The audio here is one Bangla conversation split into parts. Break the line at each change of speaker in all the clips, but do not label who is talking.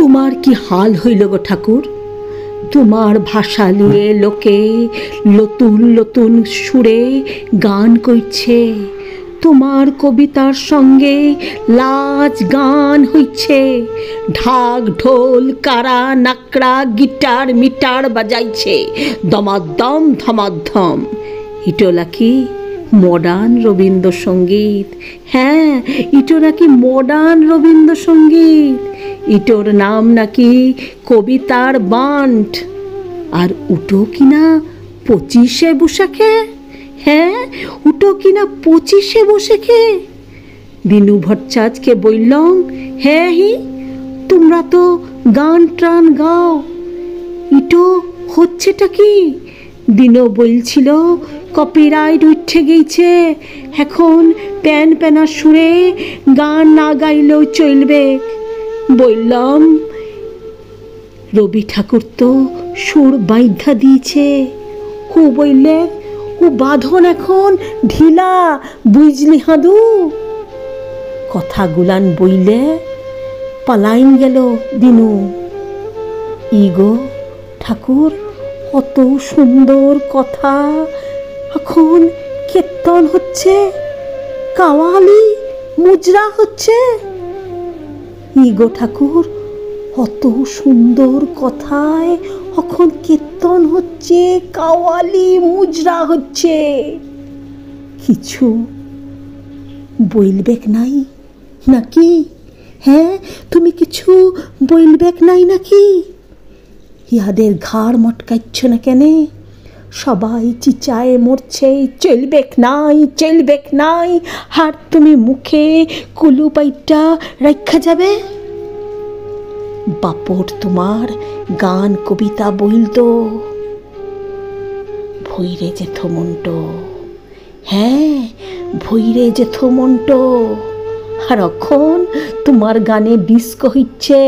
তোমার কি হাল হইল গো ঠাকুর? তোমার ভাষা নিয়ে লোকে নতুন নতুন সুরে গান কইছে, তোমার কবিতার সঙ্গে লাজ গান হইছে, ঢাক ঢোল কারা নাকড়া গিটার মিটার বাজাইছে দমাদ্দম ধমাদ্দম। ইটো নাকি মডার্ন রবীন্দ্রসঙ্গীত। হ্যাঁ, ইটো নাকি মডার্ন রবীন্দ্রসঙ্গীত। ইটোর নাম নাকি কবিতার বান্ট। আর উটো কিনা 25শে বৈশাখে। হ্যাঁ, উটো কিনা 25শে বৈশাখে। দিনু ভট্টাচার্যকে বললাম, হ্যাঁ তোমরা তো গান টান গাও, ইটো হচ্ছেটা কি? দিনও বলছিল কপিরাইট উঠে গেছে, এখন প্যান প্যানা সুরে গান না গাইলেও চলবে। বললাম, রবি ঠাকুর তো সুর বাইধ্যা দিয়েছে। ও বললে, ও বাঁধন এখন ঢিলা, বুঝলি হাদু? কথাগুলান বইলে পালাইন গেল দিনু। ইগো ঠাকুর, কত সুন্দর কথা এখন কীর্তন হচ্ছে, কাওয়ালি মুজরা হচ্ছে। ইগো ঠাকুর, কত সুন্দর কথায় এখন কীর্তন হচ্ছে, কাওয়ালি মুজরা হচ্ছে। কিছু বলবেক নাই নাকি? হ্যাঁ, তুমি কিছু বলবেক নাই নাকি? ইহাদের ঘাড় মটকাচ্ছ না কেন? সবাই চিচায়ে মরছে, চলবেক নাই চলবেক নাই, আর তুমি মুখে কুলু পাইটা রাখা যাবে? বাপর তোমার গান কবিতা বইলতো, ভৈরে যেথ মন্টো। হ্যাঁ, ভৈরে যেথ মন্টো। আর এখন তোমার গানে ডিস্কো হচ্ছে।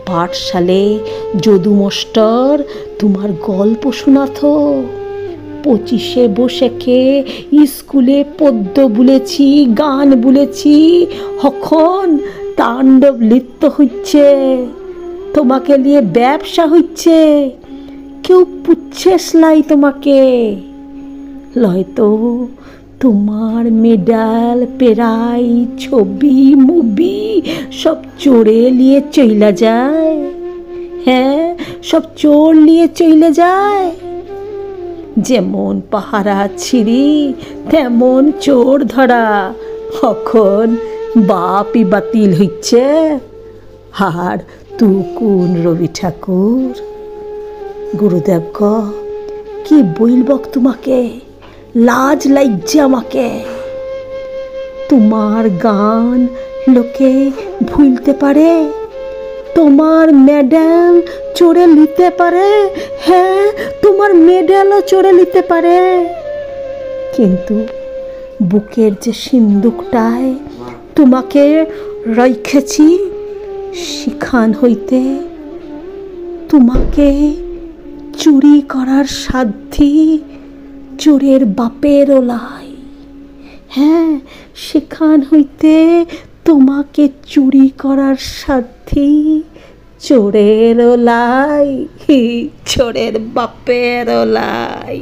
পাঠশালে যদু মাস্টার তোমার গল্প শোনাতো। 25শে বৈশাখে স্কুলে পদ্য বলেছি, গান বলেছি, এখন তাণ্ডব নৃত্য হচ্ছে, তোমাকে নিয়ে ব্যবসা হচ্ছে। কেউ পুচ্ছে সেলাই তোমাকে, হয়তো তোমার মেডাল পেরাই ছবি মুভি সব চোরে নিয়ে চইলা যায়। হ্যাঁ, সব চোর নিয়ে চইলে যায়। যেমন পাহারা ছিঁড়ি তেমন চোর ধরা। এখন বাপই বাতিল হচ্ছে। আর তু কোন রবি ঠাকুর? গুরুদেব গ, কি বলবক তোমাকে, লাজ লাগছে আমাকে। তোমার গান লোকে ভুলতে পারে, তোমার মেডেল চোরে নিতে পারে। হ্যাঁ, তোমার মেডেলও চোরে নিতে পারে, কিন্তু বুকের যে সিন্দুকটায় তোমাকে রেখেছি, সেখান হইতে তোমাকে চুরি করার সাধ্যি চোরের বাপের ওলাই। হ্যাঁ, সেখান হইতে তোমাকে চুরি করার সাধ্যি চোরের ওলাই, চোরের বাপের ওলাই।